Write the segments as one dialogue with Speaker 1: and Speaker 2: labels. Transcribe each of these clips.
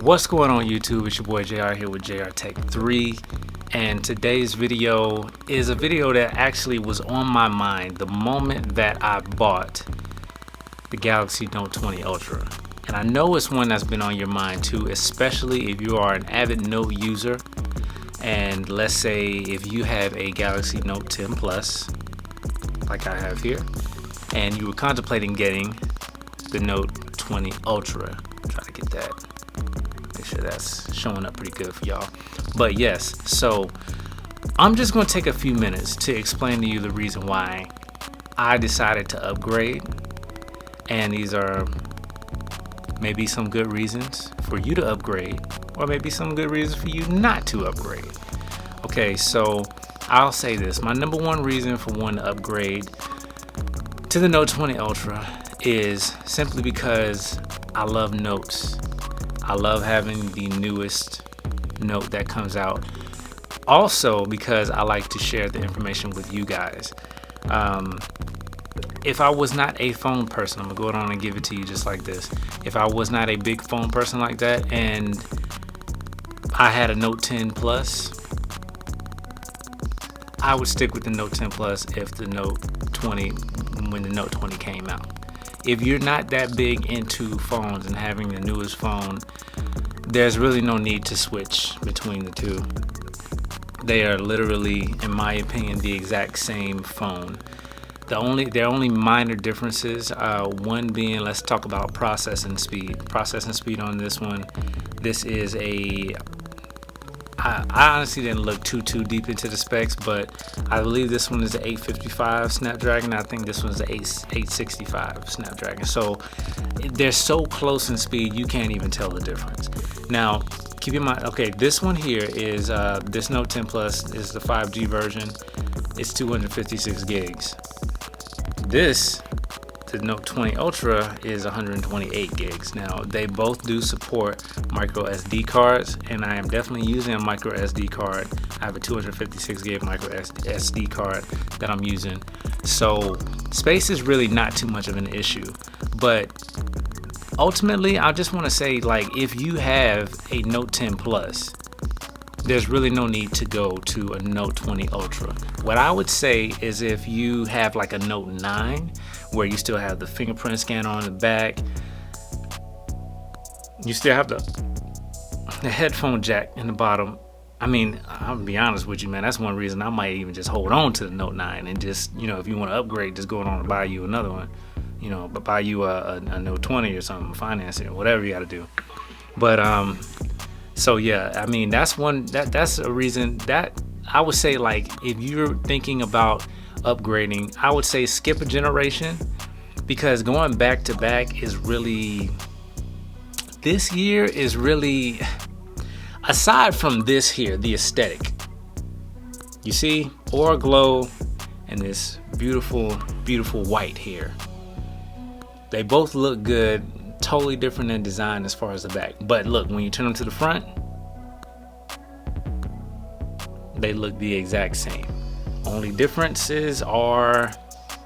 Speaker 1: What's going on YouTube? It's your boy JR here with JR Tech 3, and today's video is a video that actually was on my mind the moment that I bought the Galaxy Note 20 Ultra. And I know it's one that's been on your mind too, especially if you are an avid Note user. And let's say if you have a Galaxy Note 10 Plus, like I have here, and you were contemplating getting the Note 20 Ultra. Try to get that. Make sure that's showing up pretty good for y'all. But yes, so I'm just going to take a few minutes to explain to you the reason why I decided to upgrade. And these are maybe some good reasons for you to upgrade, or maybe some good reasons for you not to upgrade. Okay, so I'll say this. My number one reason for wanting to upgrade to the Note 20 Ultra is simply because I love notes. I love having the newest note that comes out. Also because I like to share the information with you guys. If I was not a phone person, I'm gonna go on and give it to you just like this. If I was not a big phone person like that and I had a Note 10 Plus, I would stick with the Note 10 Plus if the Note 20, when the Note 20 came out. If you're not that big into phones and having the newest phone, there's really no need to switch between the two. They are literally, in my opinion, the exact same phone. There are only minor differences. One being, let's talk about processing speed. Processing speed on this one. This is a I honestly didn't look too deep into the specs, but I believe this one is the 855 Snapdragon. I think this one's the 865 Snapdragon. So they're so close in speed, you can't even tell the difference. Now, keep in mind, okay, this one here is this Note 10 Plus is the 5G version. It's 256 gigs. This, the Note 20 Ultra, is 128 gigs. Now, they both do support micro SD cards, and I am definitely using a micro SD card. I have a 256 gig micro SD card that I'm using. So space is really not too much of an issue. But ultimately, I just want to say, like, if you have a Note 10 Plus, there's really no need to go to a Note 20 Ultra. What I would say is if you have like a Note 9, where you still have the fingerprint scanner on the back, you still have the headphone jack in the bottom. I mean, I'll be honest with you, man, that's one reason I might even just hold on to the Note 9 and just, you know, if you want to upgrade, just go on and buy you another one, you know, but buy you a Note 20 or something, finance it, or whatever you got to do. But so yeah, I mean, that's a reason that I would say, like, if you're thinking about upgrading, I would say skip a generation, because going back to back is really, this year is really, aside from this here, the aesthetic, you see, Aura Glow and this beautiful white here, they both look good. Totally different in design as far as the back, but look, when you turn them to the front, they look the exact same. Only differences are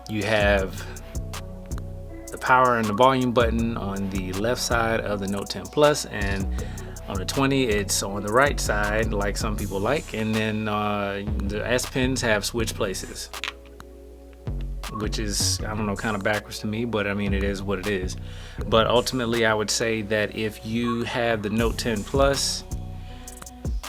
Speaker 1: you have the power and the volume button on the left side of the Note 10 Plus, and on the 20 it's on the right side, like some people like. And then the S Pens have switch places, which is, I don't know, kind of backwards to me, but I mean, it is what it is. But ultimately, I would say that if you have the Note 10 Plus,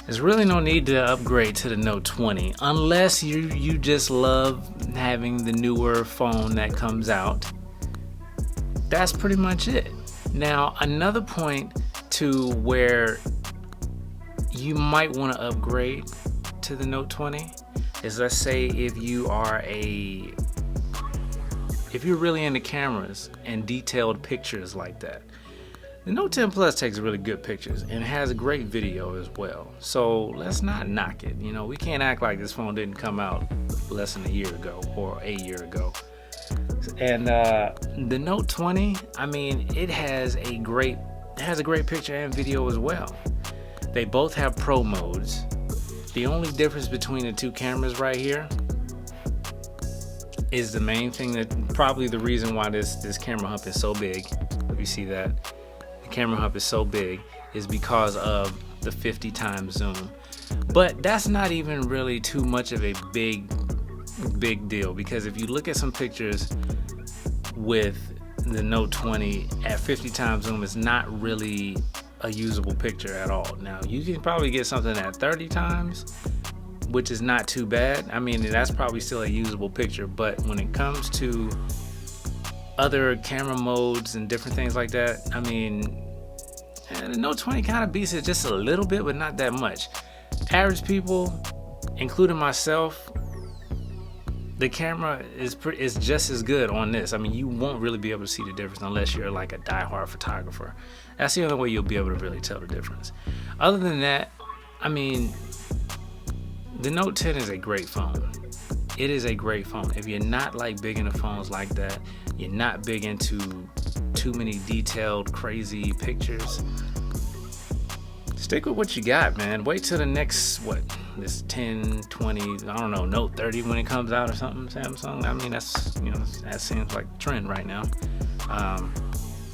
Speaker 1: there's really no need to upgrade to the Note 20 unless you just love having the newer phone that comes out. That's pretty much it. Now, another point to where you might want to upgrade to the Note 20 is, let's say if you're really into cameras and detailed pictures like that. The Note 10 Plus takes really good pictures and has a great video as well. So let's not knock it. You know, we can't act like this phone didn't come out less than a year ago or a year ago. And the Note 20, I mean, it has a great picture and video as well. They both have pro modes. The only difference between the two cameras right here is the main thing, that probably the reason why this camera hump is so big. If you see that, camera hump is so big is because of the 50 times zoom. But that's not even really too much of a big deal, because if you look at some pictures with the Note 20 at 50 times zoom, it's not really a usable picture at all. Now you can probably get something at 30 times, which is not too bad. I mean, that's probably still a usable picture, but when it comes to other camera modes and different things like that, I mean, the Note 20 kind of beats it just a little bit, but not that much. Average people, including myself, the camera is just as good on this. I mean, you won't really be able to see the difference unless you're like a die-hard photographer. That's the only way you'll be able to really tell the difference. Other than that, I mean, the Note 10 is a great phone. It is a great phone. If you're not like big into phones like that, you're not big into too many detailed, crazy pictures, stick with what you got, man. Wait till the next, this 10, 20, I don't know, Note 30 when it comes out or something, Samsung. I mean, that's, that seems like the trend right now.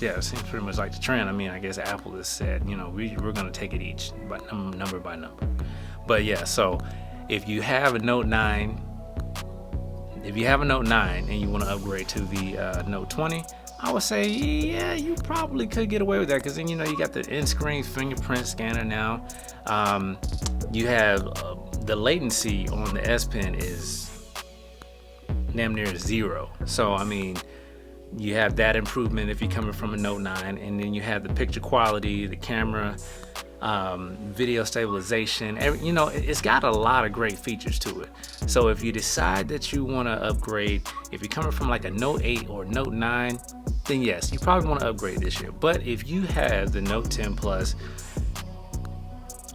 Speaker 1: Yeah, it seems pretty much like the trend. I mean, I guess Apple has said, we're going to take it each by number by number. But yeah, so if you have a Note 9, and you want to upgrade to the Note 20, I would say, yeah, you probably could get away with that, because then, you got the in-screen fingerprint scanner now. You have the latency on the S Pen is damn near 0. So, I mean, you have that improvement if you're coming from a Note 9, and then you have the picture quality, the camera, video stabilization. It's got a lot of great features to it. So if you decide that you want to upgrade, if you're coming from like a Note 8 or Note 9, then yes, you probably want to upgrade this year. But if you have the Note 10 Plus,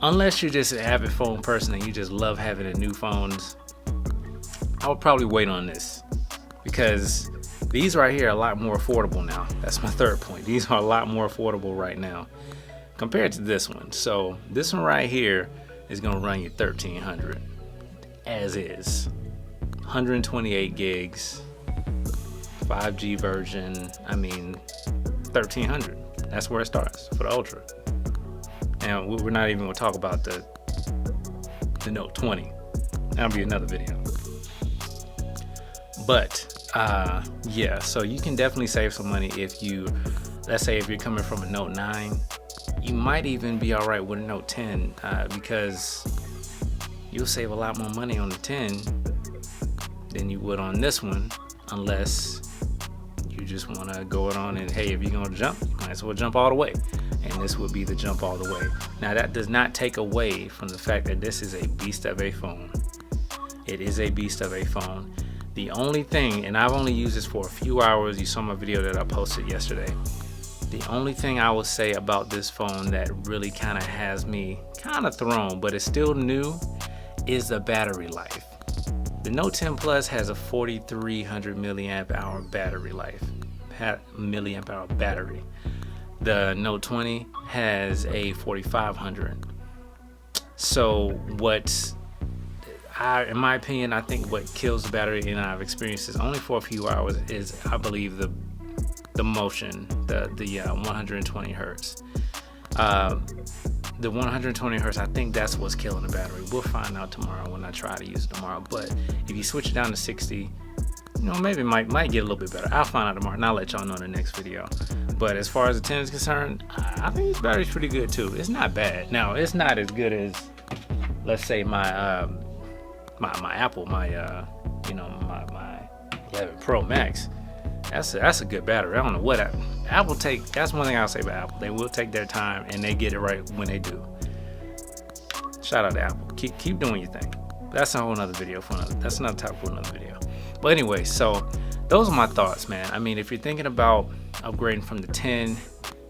Speaker 1: unless you're just an avid phone person and you just love having the new phones, I would probably wait on this, because these right here are a lot more affordable now. That's my third point. These are a lot more affordable right now compared to this one. So this one right here is going to run you $1,300 as is. 128 gigs, 5G version. I mean, $1,300. That's where it starts for the Ultra. And we're not even going to talk about the Note 20. That'll be another video. But yeah, so you can definitely save some money if let's say if you're coming from a Note 9. You might even be all right with a Note 10 because you'll save a lot more money on the 10 than you would on this one, unless you just want to go it on and, hey, if you're going to jump, you might as well jump all the way. And this would be the jump all the way. Now, that does not take away from the fact that this is a beast of a phone. It is a beast of a phone. The only thing, and I've only used this for a few hours, you saw my video that I posted yesterday. The only thing I would say about this phone that really kind of has me kind of thrown, but it's still new, is the battery life. The Note 10 Plus has a 4,300 milliamp hour battery life, milliamp hour battery. The Note 20 has a 4,500. So in my opinion, I think what kills the battery, and I've experienced this only for a few hours, is I believe the motion, the 120 hertz. The 120 hertz, I think that's what's killing the battery. We'll find out tomorrow when I try to use it tomorrow. But if you switch it down to 60, maybe it might get a little bit better. I'll find out tomorrow and I'll let y'all know in the next video. But as far as the 10 is concerned, I think this battery's pretty good too. It's not bad. Now, it's not as good as, let's say, my Apple, my 11 Pro Max. That's a good battery. I don't know what Apple take. That's one thing I'll say about Apple. They will take their time and they get it right when they do. Shout out to Apple. Keep doing your thing. That's a whole nother video that's another topic for another video. But anyway, so those are my thoughts, man. I mean, if you're thinking about upgrading from the 10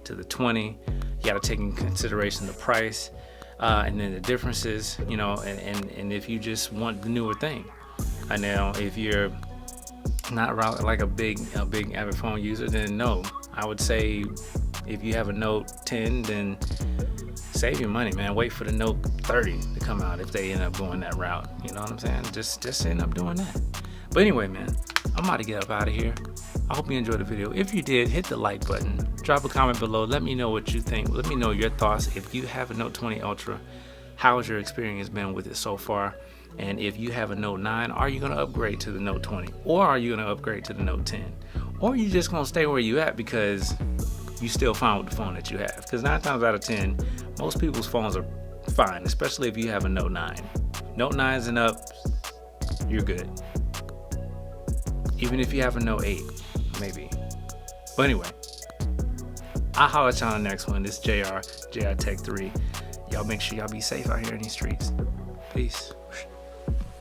Speaker 1: to the 20, you got to take into consideration the price and then the differences, and if you just want the newer thing. I know if you're not like a big avid phone user, then no. I would say if you have a Note 10, then save your money, man. Wait for the Note 30 to come out if they end up going that route. You know what I'm saying? Just end up doing that. But anyway, man, I'm about to get up out of here. I hope you enjoyed the video. If you did, hit the like button. Drop a comment below. Let me know what you think. Let me know your thoughts. If you have a Note 20 Ultra, how has your experience been with it so far? And if you have a Note 9, are you going to upgrade to the Note 20? Or are you going to upgrade to the Note 10? Or are you just going to stay where you at because you still fine with the phone that you have? Because 9 times out of 10, most people's phones are fine, especially if you have a Note 9. Note 9s and up, you're good. Even if you have a Note 8, maybe. But anyway, I'll holler at y'all on the next one. This is JR Tech 3. Y'all make sure y'all be safe out here in these streets. Peace.